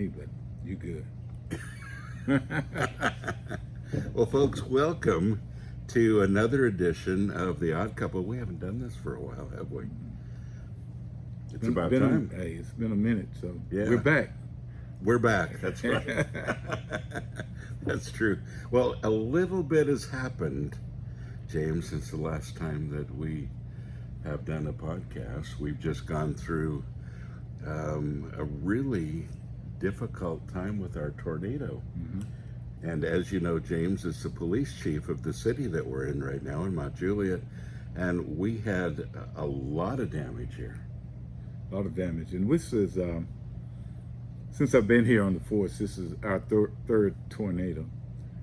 me, but you good. Well, folks, welcome to another edition of The Odd Couple. We haven't done this for a while, have we? It's about time. Hey, it's been a minute, so Yeah. we're back. We're back. That's right. That's true. Well, a little bit has happened, James, since the last time that we have done a podcast. We've just gone through a really difficult time with our tornado. Mm-hmm. And as you know, James is the police chief of the city that we're in right now in Mount Juliet. And we had a lot of damage here. A lot of damage. And this is, since I've been here on the force, this is our third tornado.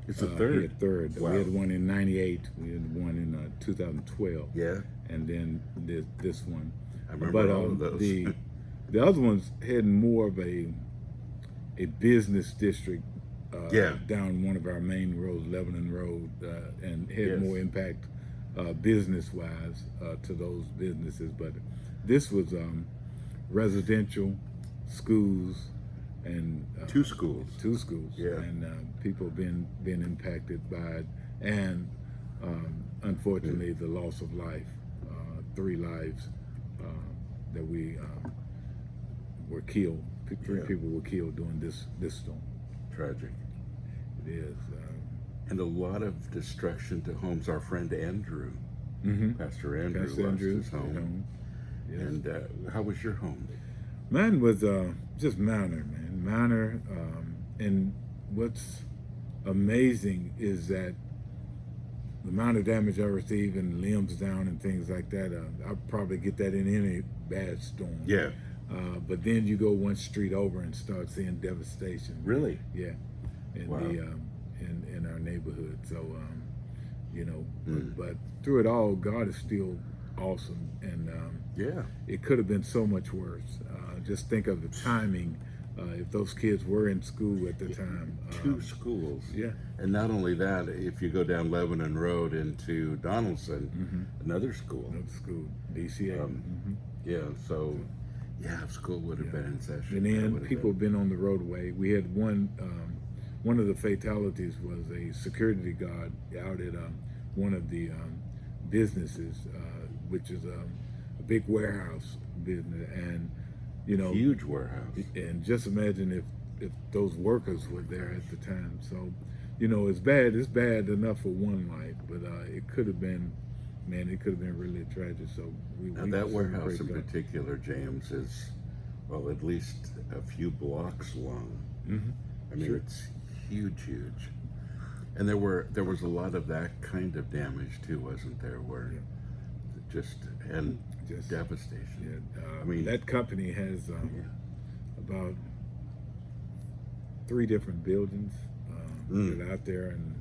It's the third? We had third. Wow. We had one in 98. We had one in 2012. Yeah. And then this one. I remember all of those. The other one's had more of a business district down one of our main roads, Lebanon Road, and had more impact business-wise to those businesses. But this was residential, schools, and Two schools. Yeah. And people been impacted by it, and unfortunately the loss of life, 3 lives that we were killed. 3 people were killed during this storm. Tragic. It is. And a lot of destruction to homes. Our friend Andrew, Pastor Andrew, lost his home. Yes. And how was your home? Mine was just minor, man. Minor. And what's amazing is that the amount of damage I received and limbs down and things like that, I'll probably get that in any bad storm. Yeah. But then you go one street over and start seeing devastation. Really? Yeah. In in our neighborhood. So, but through it all, God is still awesome. And it could have been so much worse. Just think of the timing. If those kids were in school at the time. 2 schools. Yeah. And not only that, if you go down Lebanon Road into Donaldson, another school. Another school, DCA. Yeah, so, school would have been in session. And then people have been on the roadway. We had one of the fatalities was a security guard out at one of the businesses, which is a big warehouse business, and huge warehouse. And just imagine if those workers were there at the time. So, it's bad. It's bad enough for one life, but it could have been, man, it could have been really tragic. So that warehouse in particular, James, is at least a few blocks long. I mean, it's huge. And there was a lot of that kind of damage too, wasn't there? Where just devastation. Yeah, I mean, that company has about 3 different buildings that are out there, and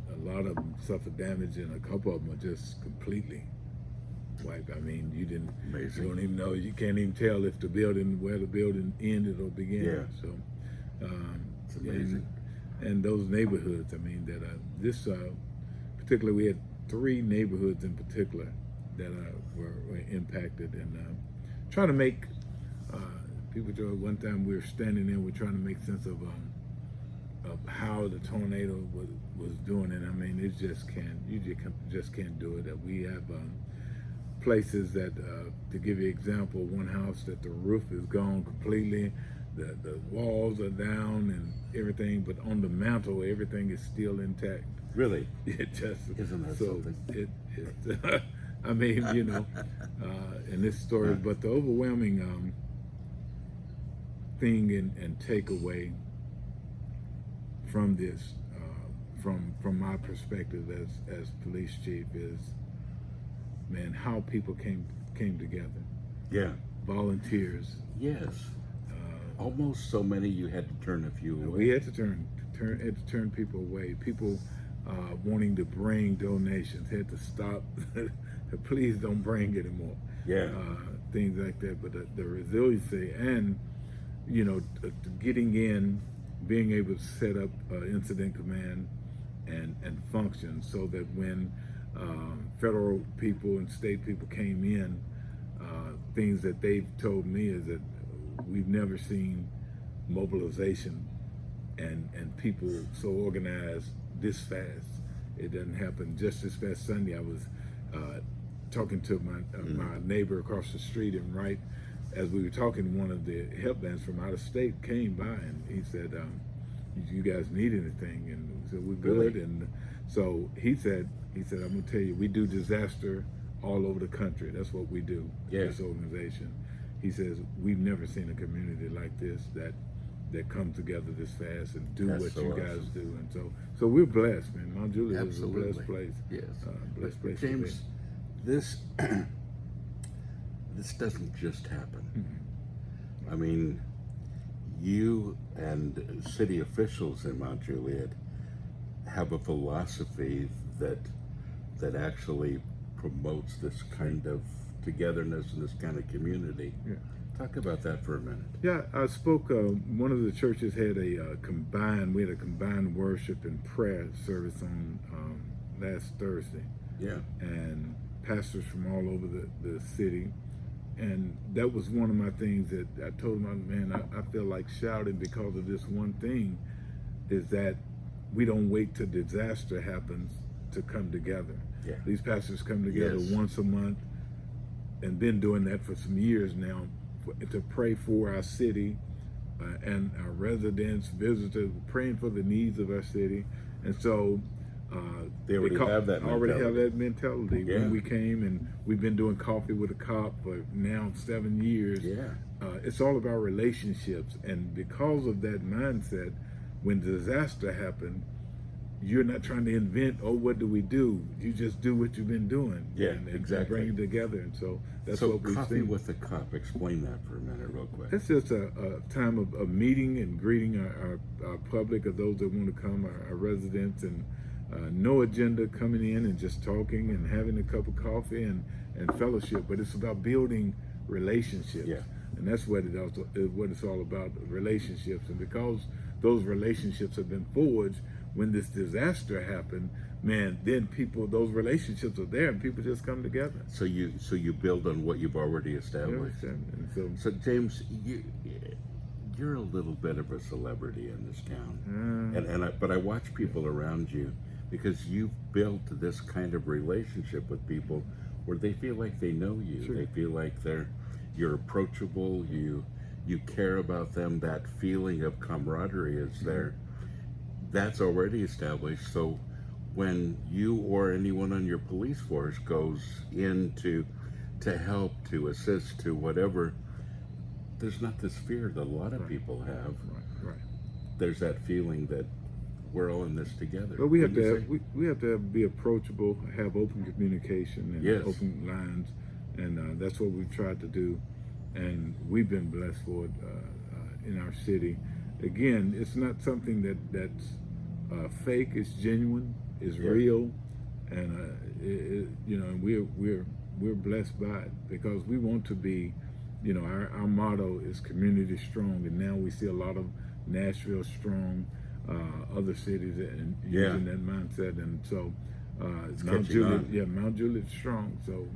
a lot of them suffered damage, and a couple of them are just completely wiped. I mean, you don't even know. You can't even tell if where the building ended or began. Yeah. So it's amazing. And those neighborhoods. I mean, that this particularly, we had 3 neighborhoods in particular that were impacted, and trying to make people. One time we were standing there, we're trying to make sense of how the tornado was doing it. I mean, you just can't do it. We have places that, to give you an example, one house that the roof is gone completely, the walls are down and everything, but on the mantle everything is still intact. Really? It just isn't that something? I mean, in this story, but the overwhelming thing and takeaway from this, from my perspective as police chief, is, man, how people came together. Yeah. Volunteers. Yes. Almost so many you had to turn a few away. We had to turn people away. People wanting to bring donations had to stop. Please don't bring anymore. Yeah. Things like that. But the resiliency and getting in, being able to set up incident command and function, so that when federal people and state people came in, things that they've told me is that we've never seen mobilization and people so organized this fast. It doesn't happen just this past Sunday. I was talking to my neighbor across the street, and right as we were talking, one of the help bands from out of state came by, and he said, you guys need anything? And we said, we're good. Really? And so he said, I'm gonna tell you, we do disaster all over the country. That's what we do, this organization. He says, we've never seen a community like this that come together this fast and do what you guys do. And so we're blessed, man. Mount Juliet is a blessed place. Yes. Blessed place. James, this doesn't just happen. I mean, you and city officials in Mount Juliet have a philosophy that actually promotes this kind of togetherness and this kind of community. Yeah. Talk about that for a minute. Yeah, I spoke. One of the churches had a combined worship and prayer service on last Thursday. Yeah. And pastors from all over the city. And that was one of my things that I told them, man, I feel like shouting because of this one thing, is that we don't wait till disaster happens to come together. Yeah. These pastors come together once a month, and been doing that for some years now, to pray for our city and our residents, visitors, praying for the needs of our city. And so they already have that mentality. Yeah. When we came, and we've been doing Coffee with a Cop for now 7 years. Yeah. It's all about relationships, and because of that mindset, when disaster happened, you're not trying to invent, what do we do? You just do what you've been doing. Yeah, and exactly. Bring it together. And so that's so what we've Coffee seen. with a Cop, explain that for a minute real quick. It's just a time of meeting and greeting our public, or those that want to come, our residents, and no agenda, coming in and just talking and having a cup of coffee and fellowship. But it's about building relationships. Yeah. And that's what it's all about, relationships. And because those relationships have been forged, when this disaster happened, man, then those relationships are there, and people just come together. So you build on what you've already established. Yeah, and so James, you're a little bit of a celebrity in this town, but I watch people around you, because you've built this kind of relationship with people where they feel like they know you. Sure. They feel like you're approachable. You care about them. That feeling of camaraderie is there. That's already established. So when you or anyone on your police force goes in to help, to assist, to whatever, there's not this fear that a lot of people have. Right. There's that feeling that we're all in this together. But we have to be approachable, have open communication and open lines, and that's what we've tried to do, and we've been blessed for it in our city. Again, it's not something that's fake. It's genuine. It's real, and we're blessed by it, because we want to be. Our motto is community strong, and now we see a lot of Nashville strong, other cities and using that mindset, and so Mount Juliet's strong. So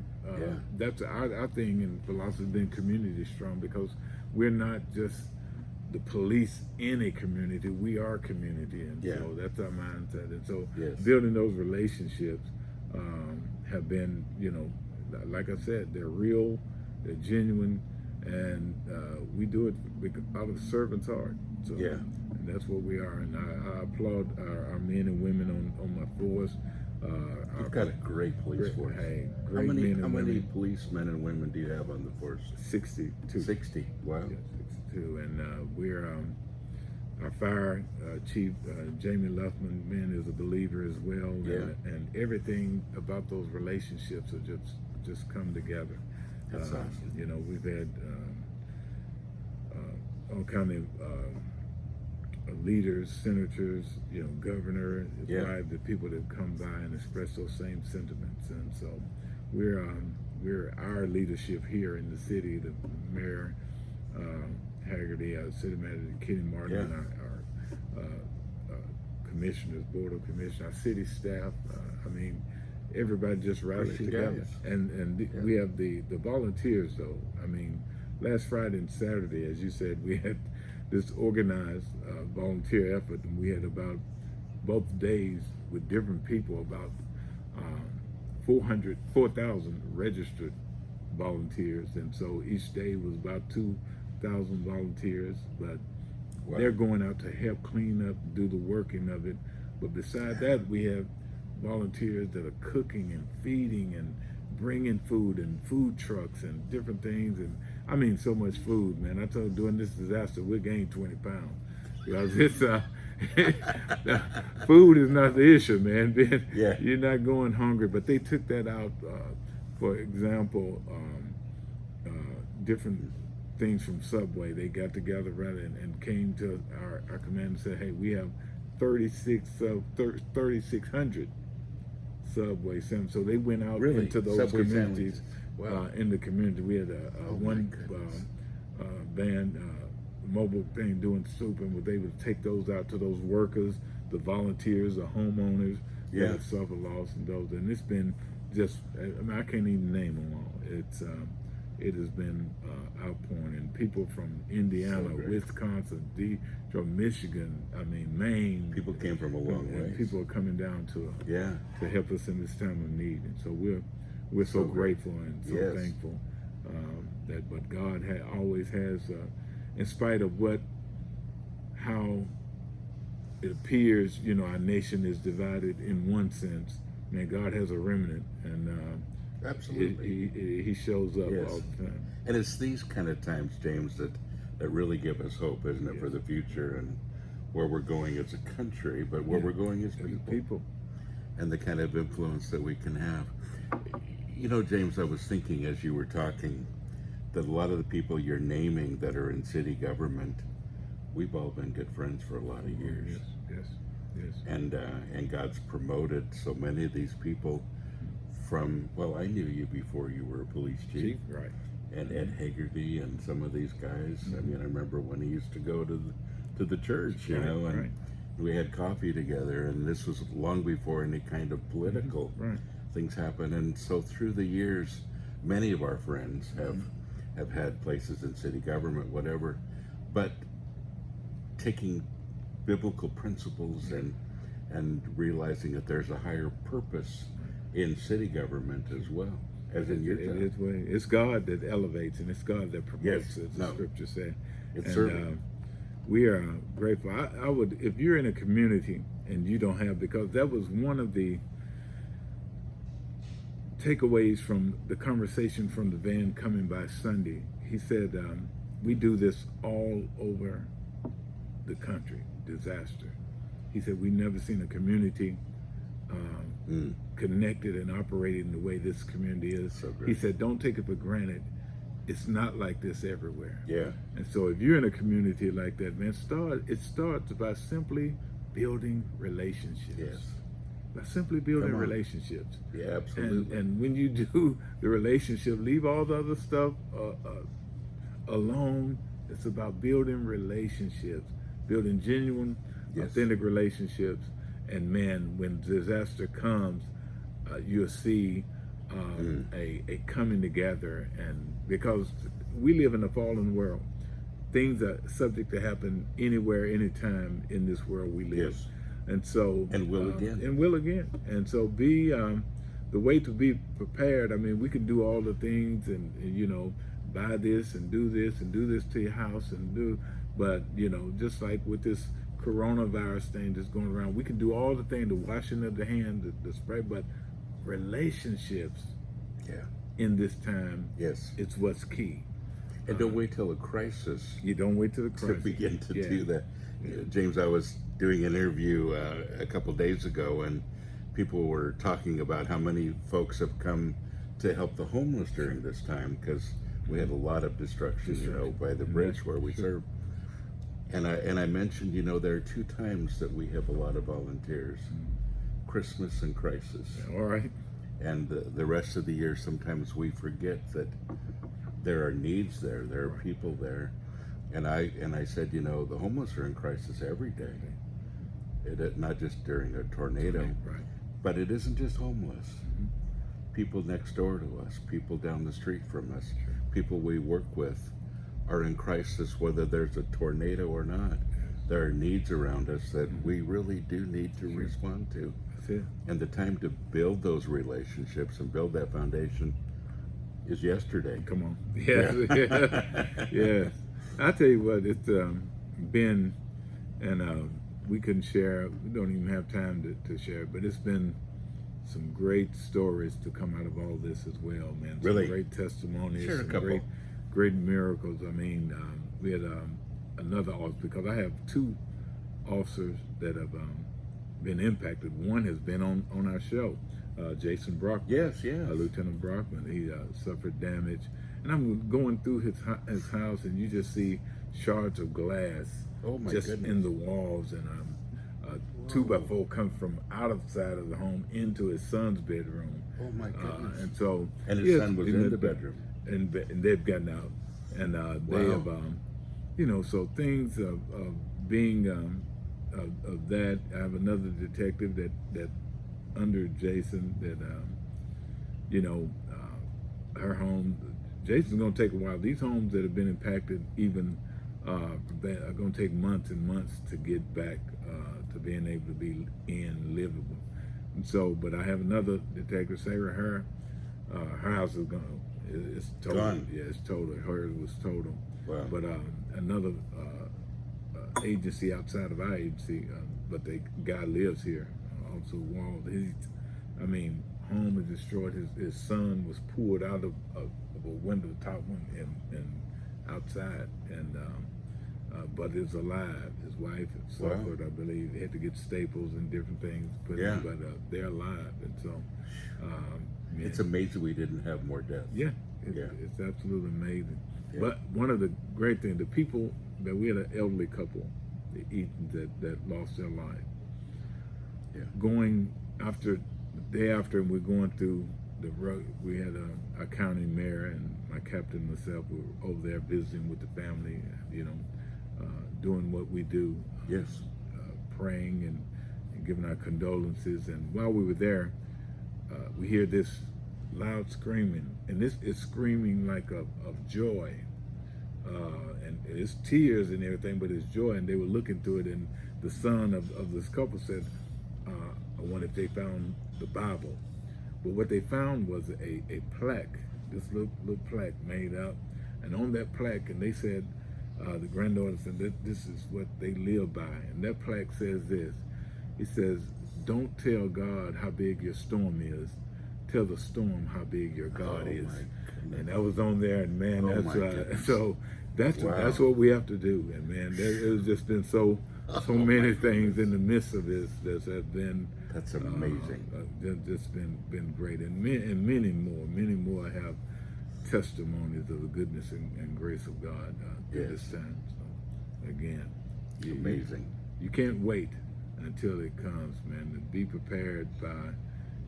that's our thing in philosophy, being community strong, because we're not just the police in a community, we are community, and so that's our mindset. And so building those relationships have been, like I said, they're real, they're genuine, and we do it out of servant's heart. So, and that's what we are. And I applaud our men and women on my force. You've got a great police force. Hey, how many policemen and women do you have on the force? 62. 60. Wow. Yeah, 62. And we're our fire chief, Jamie Luffman, man, is a believer as well. Yeah. And everything about those relationships are just come together. That's awesome. We've had all kind of leaders, senators, governor, wife, the people that come by and express those same sentiments. And so we're our leadership here in the city, the mayor, Haggerty, our city manager, Kenny Martin, and our commissioners, board of commissioners, our city staff. Everybody just rallied together. And we have the volunteers, though. Last Friday and Saturday, as you said, we had this organized volunteer effort, and we had about both days with different people, about 4,000 registered volunteers, and so each day was about 2,000 volunteers, but Wow. they're going out to help clean up, do the working of it. But besides that, we have volunteers that are cooking and feeding and bringing food and food trucks and different things, and I mean so much food, man. I told you, during this disaster we gained 20 pounds because it's food is not the issue, man. Yeah. You're not going hungry, but they took that out. For example, different things from Subway. They got together and came to our command and said, hey, we have 3,600 Subway sandwiches. So they went out Really? into those Subway communities. Wow. In the community, we had one van, mobile thing doing soup, and they would take those out to those workers, the volunteers, the homeowners that have suffered loss, and those. And it's been just, I mean, I can't even name them all. It has been outpouring, and people from Indiana, Wisconsin, from Michigan, I mean Maine. People came from a long way. And people are coming down to help us in this time of need, and so we're so grateful and so thankful that. But God always has, in spite of how it appears, you know, our nation is divided in one sense. Man, God has a remnant, and absolutely, He shows up all the time. And it's these kind of times, James, that really give us hope, isn't it, for the future and where we're going as a country, but where we're going as people, and the kind of influence that we can have. You know, James, I was thinking as you were talking that a lot of the people you're naming that are in city government, we've all been good friends for a lot of years. Yes. And God's promoted so many of these people from, well, I knew you before you were a police chief. Right. And Ed Hagerty and some of these guys. I mean, I remember when he used to go to the church, you know, and we had coffee together, and this was long before any kind of political things happened. And so through the years, many of our friends have had places in city government, whatever, but taking biblical principles and realizing that there's a higher purpose in city government as well as in your town. It's God that elevates, and it's God that promotes, as the scripture said. We are grateful. I would, if you're in a community and you don't have, because that was one of the takeaways from the conversation from the van coming by Sunday. He said, we do this all over the country, disaster. He said, we've never seen a community connected and operating the way this community is. So he said, don't take it for granted. It's not like this everywhere. Yeah. And so if you're in a community like that, man, it starts by simply building relationships. Yes. By simply building relationships. Yeah, absolutely. And when you do the relationship, leave all the other stuff alone. It's about building relationships, building genuine, authentic relationships. And man, when disaster comes, you'll see a coming together, and because we live in a fallen world, things are subject to happen anywhere, anytime in this world we live. Yes. And so will again. And so be the way to be prepared. I mean, we can do all the things and you know, buy this and do this to your house but you know, just like with this coronavirus thing that's going around, we can do all the things, the washing of the hands, the spray, but relationships in this time, it's what's key. And don't wait till a crisis. You don't wait till the crisis to begin to do that. James, I was doing an interview a couple days ago, and people were talking about how many folks have come to help the homeless during this time, because we had a lot of destruction, you know, by the bridge where we serve. And I mentioned, you know, there are 2 times that we have a lot of volunteers, Christmas and crisis. All right. And the rest of the year, sometimes we forget that there are needs there, there are people there. And I said, you know, the homeless are in crisis every day. Not just during a tornado, but it isn't just homeless. People next door to us, people down the street from us, people we work with are in crisis, whether there's a tornado or not. There are needs around us that we really do need to respond to. That's it. And the time to build those relationships and build that foundation is yesterday. Come on. Yeah. Yeah. I tell you what, it's been, and we couldn't share, we don't even have time to share, but it's been some great stories to come out of all this as well, man. Some Really? great testimonies, Share a some couple. great miracles. I mean, we had another officer, because I have two officers that have been impacted. One has been on our show, Jason Brockman. Yes. Lieutenant Brockman. He suffered damage, and I'm going through his house, and you just see shards of glass Oh my just goodness. in the walls, and 2x4 come from outside of the home into his son's bedroom. Oh my goodness. And so, And his yes, son was in the bedroom. and they've gotten out, and they have, so things of being of that. I have another detective that under Jason that her home. Jason's going to take a while. These homes that have been impacted even are going to take months and months to get back to being able to be livable. And so, but I have another detective, Sarah. Her house is it's total. Gone. Yeah, it's total. Hers was total. Wow. But another agency outside of our agency, but the guy lives here. Also, Wald. Home is destroyed. His son was pulled out of a window, top one, and outside, and but is alive. His wife suffered, I believe. They had to get staples and different things put in, but they're alive, and so It's amazing we didn't have more deaths. It's absolutely amazing. Yeah. But one of the great things, the people that we had an elderly couple, the Eatons that lost their life. Yeah. Going after the day after, we're going through the road. We had a county mayor and my captain and myself. We were over there visiting with the family, doing what we do. Yes. Praying and giving our condolences. And while we were there, we hear this loud screaming, and this is screaming like of joy, and it's tears and everything, but it's joy. And they were looking through it, and the son of this couple said, I wonder if they found the Bible. But what they found was a plaque, this little plaque made up, and on that plaque, and they said, the granddaughter said that this is what they live by, and that plaque says this. It says, "Don't tell God how big your storm is. Tell the storm how big your God is." And that was on there, and man, that's that's what we have to do. And man, it's just been so many things in the midst of this that have been. That's amazing. Just been great, and many more have testimonies of the goodness and grace of God at this time. So again, Amazing. You can't wait until it comes, man. And be prepared by,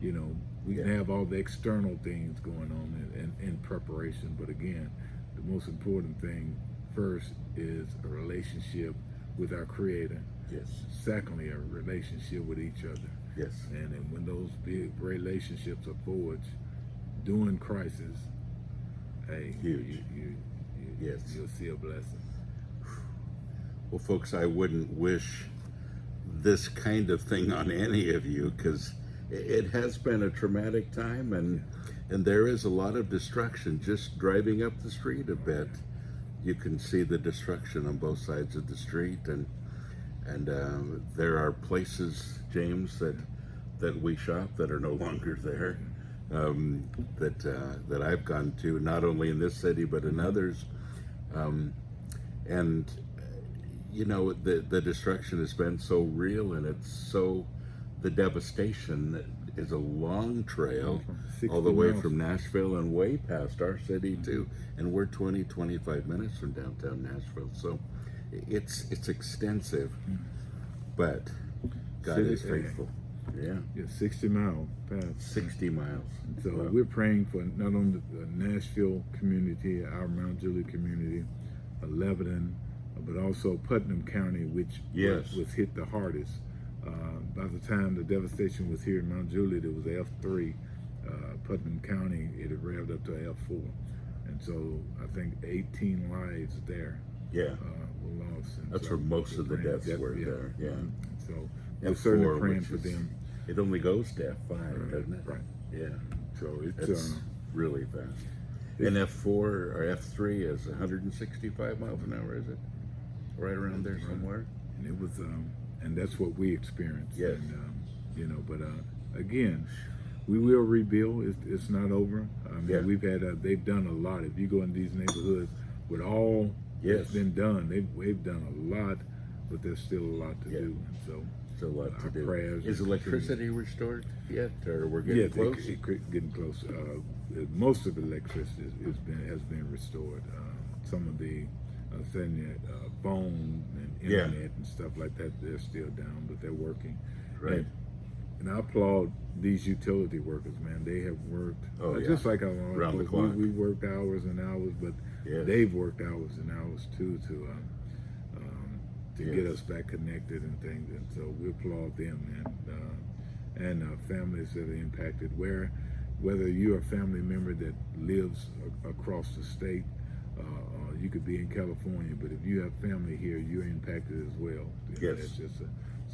we can have all the external things going on in preparation, but again, the most important thing first is a relationship with our Creator. Yes. Secondly, a relationship with each other. Yes. And then when those big relationships are forged during crisis, hey, Huge. Yes, you'll see a blessing. Well, folks, I wouldn't wish this kind of thing on any of you, because it has been a traumatic time, and there is a lot of destruction. Just driving up the street a bit, you can see the destruction on both sides of the street, and there are places, James, that we shop that are no longer there, that I've gone to, not only in this city but in others, and the destruction has been so real, and the devastation is a long trail all the way from Nashville and way past our city too, and we're 25 minutes from downtown Nashville, so it's extensive, but God is faithful. Yeah, 60 miles past. 60 miles. So we're praying for not only the Nashville community, our Mount Juliet community, Lebanon, but also Putnam County, which was hit the hardest. By the time the devastation was here in Mount Juliet, it was F3. Putnam County, it had revved up to F4. and so I think 18 lives there Yeah. were lost. And That's so where most we're of the praying- deaths were there. Yeah. And so we're And certainly 4, praying which for is- them. It only goes to F5, doesn't it? Right. Yeah. So It's it's really fast. And F4 or F3 is 165 miles an hour, is it? Right around there somewhere. and it was and that's what we experienced. Yes. And but again, we will rebuild. It's not over. I mean, Yeah. we've had they've done a lot. If you go in these neighborhoods with all Yes. that's been done, they've done a lot, but there's still a lot to Yeah. do. And so It's a lot to our do. prayers Is will electricity restored yet, or we're getting yeah, close? getting close. Most of the electricity has been restored. Some of the phone and Yeah. internet and stuff like that, they're still down, but they're working. Right. And I applaud these utility workers, man. They have worked just like our law Round the enforcement. clock. We worked hours and hours, but Yes. they've worked hours and hours too to get Yes. us back connected and things. And so we applaud them and families that are impacted. Whether you're a family member that lives across the state, you could be in California, but if you have family here, you're impacted as well. Yes. It's just It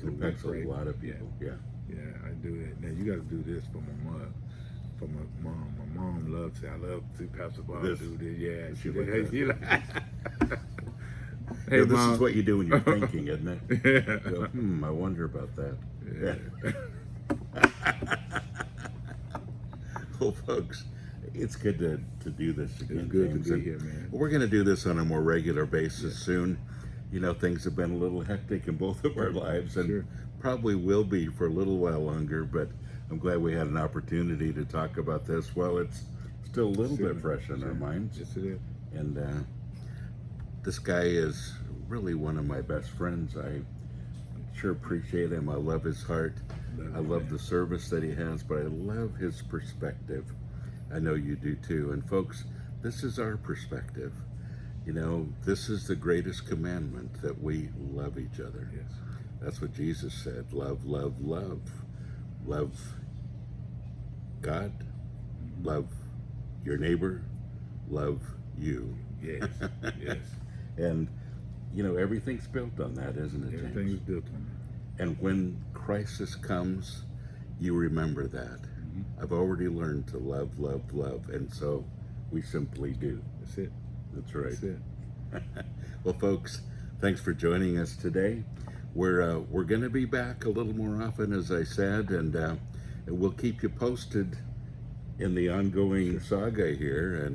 impacts a lot of people. Yeah. Yeah, I do that. Now you got to do this for my mother, for my mom. My mom loves it. I love to see Pastor Bob This. do this. Yeah, She she would like, do hey, You know, this Mom. is what you do when you're thinking, isn't it? Yeah. So, I wonder about that. Yeah. Well, folks, it's good to do this again. It's good James, to be and here, man. We're going to do this on a more regular basis soon. You know, things have been a little hectic in both of our lives, and Sure. probably will be for a little while longer, but I'm glad we had an opportunity to talk about this while it's still a little bit fresh in our minds. Yes, it is. And this guy is really one of my best friends. I sure appreciate him. I love his heart. I love the service that he has, but I love his perspective. I know you do too. And folks, this is our perspective. You know, this is the greatest commandment, that we love each other. Yes. That's what Jesus said. Love, love, love. Love God. Love your neighbor. Love you. Yes. Yes. And, you know, everything's built on that, isn't it, James? Everything is built on And when crisis comes, you remember that. I've already learned to love, love, love. And so we simply do. that. That's it. That's right. That's it. Well, folks, thanks for joining us today. We're going to be back a little more often, as I said, and we'll keep you posted in the ongoing saga here.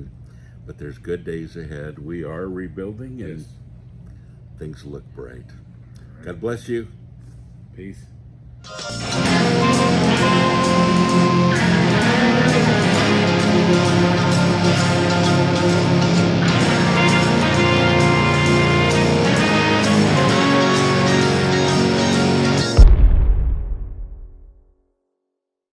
But there's good days ahead. We are rebuilding, and Yes. things look bright. God bless you. Peace.